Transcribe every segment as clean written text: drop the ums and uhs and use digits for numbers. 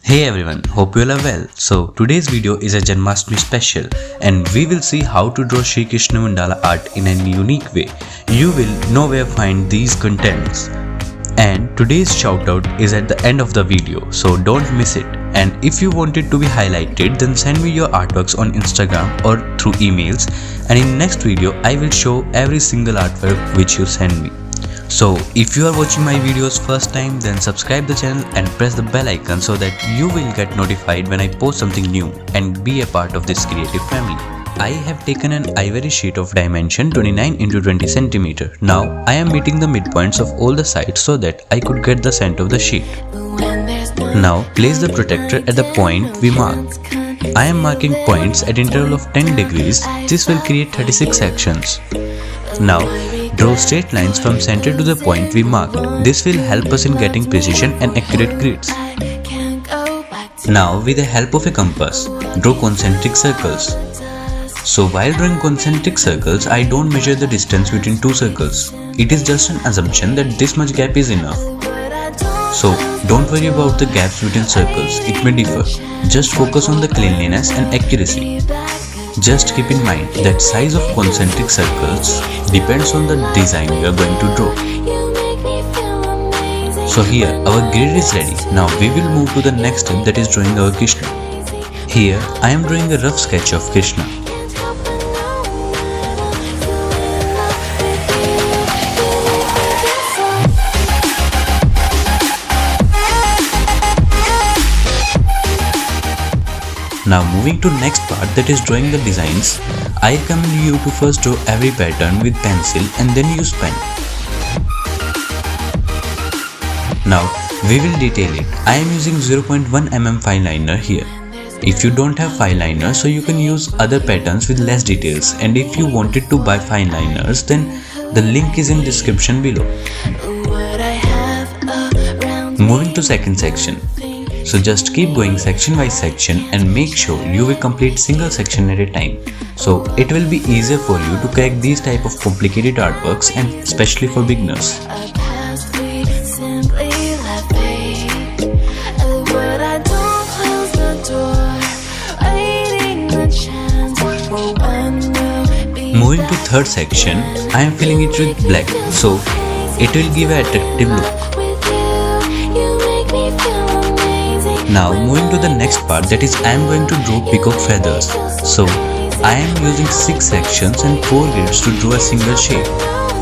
Hey everyone, hope you all are well. So today's video is a Janmashtmi special and we will see how to draw Shri Krishna mandala art in a unique way. You will nowhere find these contents. And today's shoutout is at the end of the video, so don't miss it. And if you want it to be highlighted, then send me your artworks on Instagram or through emails, and in next video I will show every single artwork which you send me. So if you are watching my videos first time, then subscribe the channel and press the bell icon so that you will get notified when I post something new and be a part of this creative family. I have taken an ivory sheet of dimension 29 into 20 cm. Now I am meeting the midpoints of all the sides so that I could get the center of the sheet. Now place the protector at the point we marked. I am marking points at interval of 10 degrees. This will create 36 sections. Now draw straight lines from center to the point we marked. This will help us in getting precision and accurate grids. Now with the help of a compass, draw concentric circles. So while drawing concentric circles, I don't measure the distance between two circles. It is just an assumption that this much gap is enough. So don't worry about the gaps between circles, it may differ. Just focus on the cleanliness and accuracy. Just keep in mind that size of concentric circles depends on the design you are going to draw. So here our grid is ready. Now we will move to the next step, that is drawing our Krishna. Here I am drawing a rough sketch of Krishna. Now moving to next part, that is drawing the designs. I recommend you to first draw every pattern with pencil and then use pen. Now we will detail it. I am using 0.1 mm fineliner here. If you don't have fineliner, so you can use other patterns with less details, and if you wanted to buy fineliners, then the link is in description below. Moving to second section. So just keep going section by section and make sure you will complete single section at a time. So it will be easier for you to crack these type of complicated artworks, and especially for beginners. Moving to third section, I am filling it with black, so it will give an attractive look. Now moving to the next part, that is I am going to draw peacock feathers. So I am using 6 sections and 4 grids to draw a single shape.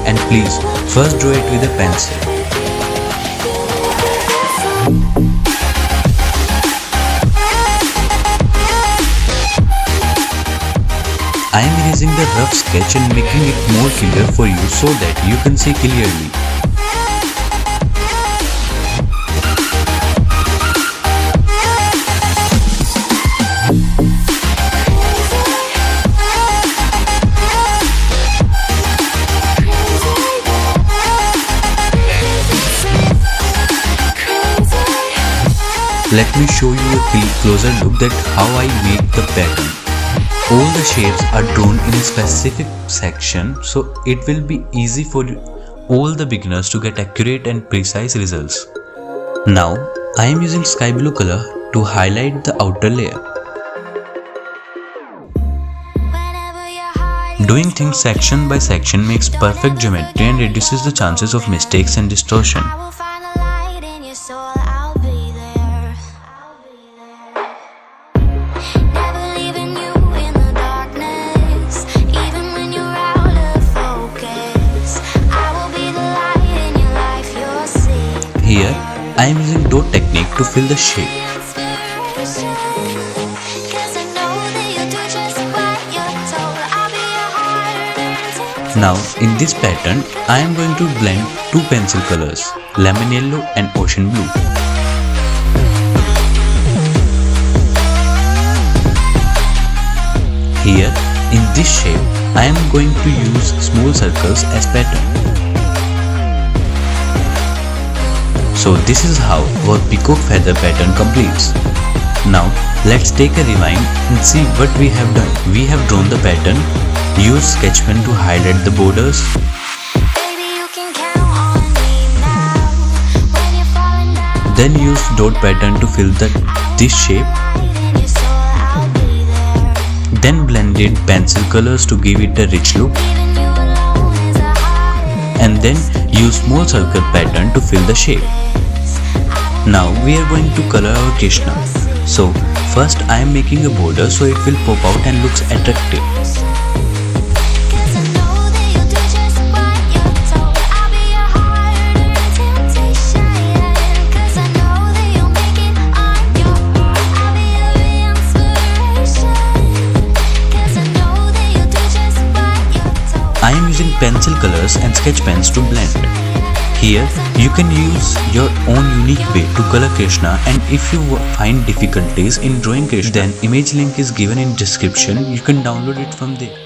And please first draw it with a pencil. I am erasing the rough sketch and making it more clear for you so that you can see clearly. Let me show you a closer look at how I make the pattern. All the shapes are drawn in a specific section, so it will be easy for all the beginners to get accurate and precise results. Now I am using sky blue color to highlight the outer layer. Doing things section by section makes perfect geometry and reduces the chances of mistakes and distortion. Here, I am using dot technique to fill the shape. Now, in this pattern, I am going to blend 2 pencil colors, lemon yellow and ocean blue. Here, in this shape, I am going to use small circles as pattern. So this is how our peacock feather pattern completes. Now let's take a rewind and see what we have done. We have drawn the pattern, used sketch pen to highlight the borders, Then use dot pattern to fill this shape. Then blended pencil colors to give it a rich look. And then use small circle pattern to fill the shape. Now we are going to color our Krishna. So first I am making a border so it will pop out and looks attractive. I am using pencil colors and sketch pens to blend. Here you can use your own unique way to color Krishna, and if you find difficulties in drawing Krishna, then image link is given in description. You can download it from there.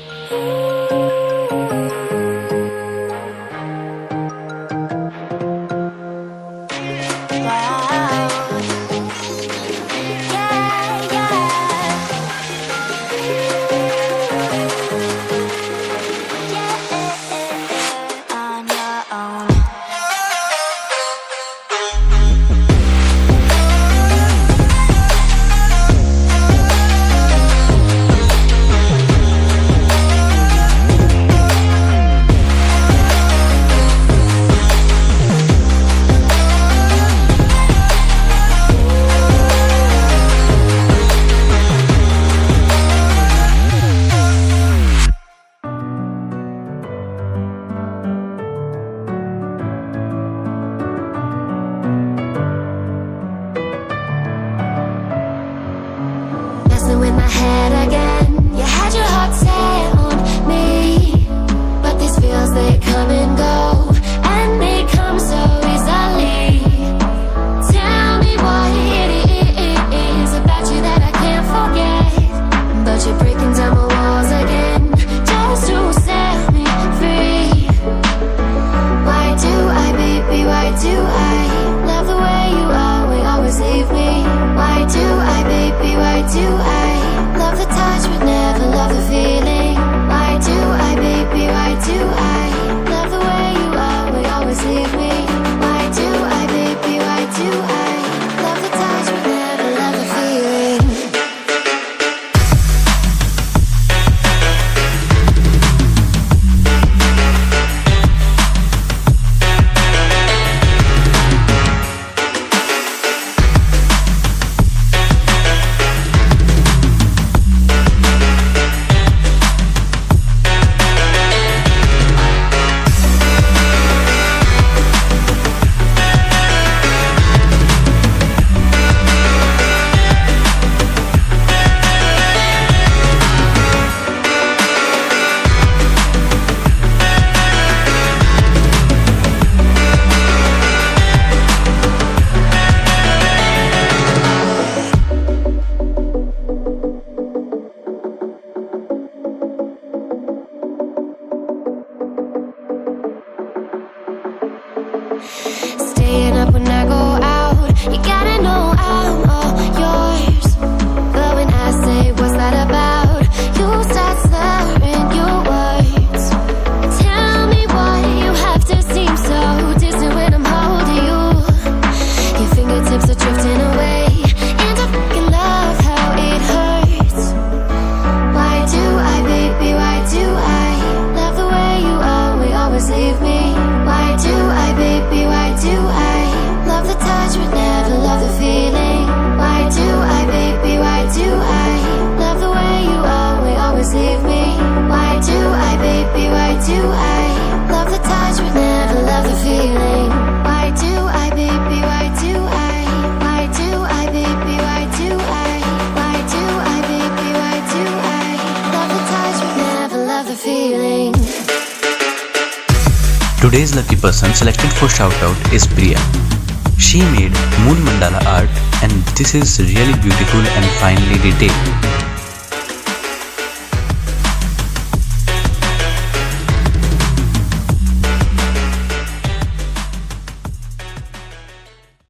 In my head again, you had your heart set on me, but these feels, they come and go, and they come so easily. Tell me what it is about you that I can't forget, but you're breaking down my walls again, just to set me free. Why do I, baby, why do I love the way you are, we always leave me? Why do I, baby, why do I love the touch but never love the feeling? Why do I, baby, why do I love the way you are, we always leave me? Why do I, baby, why do I love the touch but never love the feeling? Staying up when I go out, you gotta know I'm all yours. But when I say what's that about, you start slurring your words. Tell me why you have to seem so distant when I'm holding you. Your fingertips are drifting away, and I fucking love how it hurts. Why do I, baby, why do I love the way you are, we always leave me? Why do I, baby, why do I love the touch but never love the feeling? Why do I, baby, why do I love the way you are, we always leave me? Why do I, baby, why do I love the touch but never love the feeling? Why do I, baby, why do I baby, why do why do I, baby, why do I love the touch but never love the feeling? Today's lucky person selected for shoutout is Priya. She made moon mandala art, and this is really beautiful and finely detailed.